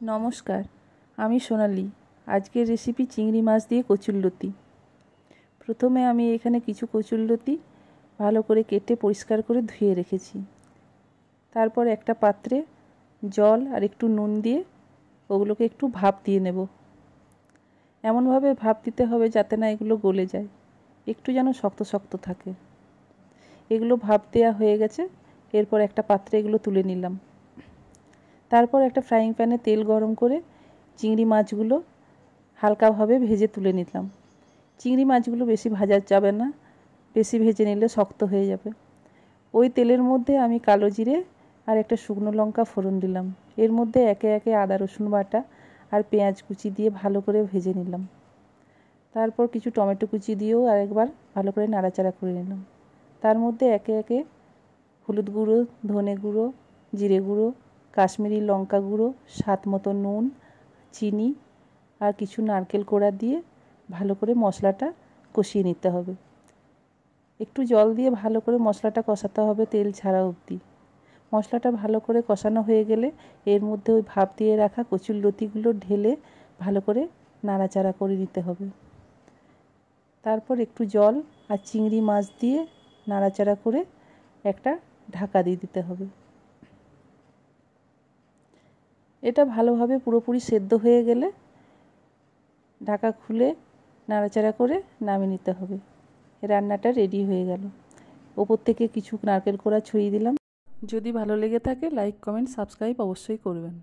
নমস্কার, আমি সোনালি। আজকের রেসিপি চিংড়ি মাছ দিয়ে কচুরলতি। প্রথমে আমি এখানে কিছু কচুরলতি ভালো করে কেটে পরিষ্কার করে ধুয়ে রেখেছি। তারপর একটা পাত্রে জল আর একটু নুন দিয়ে ওগুলোকে একটু ভাপ দিয়ে নেব। এমনভাবে ভাপ দিতে হবে যাতে না এগুলো গলে যায়, একটু যেন শক্ত শক্ত থাকে। এগুলো ভাপ দেওয়া হয়ে গেছে। এরপর একটা পাত্রে এগুলো তুলে নিলাম। তারপর একটা ফ্রাইং প্যানে তেল গরম করে চিংড়ি মাছগুলো হালকাভাবে ভেজে তুলে নিলাম। চিংড়ি মাছগুলো বেশি ভাজা যাবে না, বেশি ভেজে নিলে শক্ত হয়ে যাবে। ওই তেলের মধ্যে আমি কালো জিরে আর একটা শুকনো লঙ্কা ফোড়ন দিলাম। এর মধ্যে একে একে আদা রসুন বাটা আর পেঁয়াজ কুচি দিয়ে ভালো করে ভেজে নিলাম। তারপর কিছু টমেটো কুচি দিয়েও আরেকবার ভালো করে নাড়াচাড়া করে নিলাম। তার মধ্যে একে একে হলুদ গুঁড়ো, ধনে গুঁড়ো, জিরে গুঁড়ো, কাশ্মীরি লঙ্কা গুঁড়ো, স্বাদ মতো নুন, চিনি আর কিছু নারকেল কোড়া দিয়ে ভালো করে মশলাটা কষিয়ে নিতে হবে। একটু জল দিয়ে ভালো করে মশলাটা কষাতে হবে তেল ছাড়া অবধি। মশলাটা ভালো করে কষানো হয়ে গেলে এর মধ্যে ওই ভাপ দিয়ে রাখা কচুরলতিগুলো ঢেলে ভালো করে নাড়াচাড়া করে নিতে হবে। তারপর একটু জল আর চিংড়ি মাছ দিয়ে নাড়াচাড়া করে একটা ঢাকা দিয়ে দিতে হবে। এটা ভালোভাবে পুরোপুরি সেদ্ধ হয়ে গেলে ঢাকা খুলে নাড়াচাড়া করে নামিয়ে নিতে হবে। রান্নাটা রেডি হয়ে গেল। ওপর থেকে কিছু নারকেল কোড়া ছড়িয়ে দিলাম। যদি ভালো লেগে থাকে লাইক, কমেন্ট, সাবস্ক্রাইব অবশ্যই করবেন।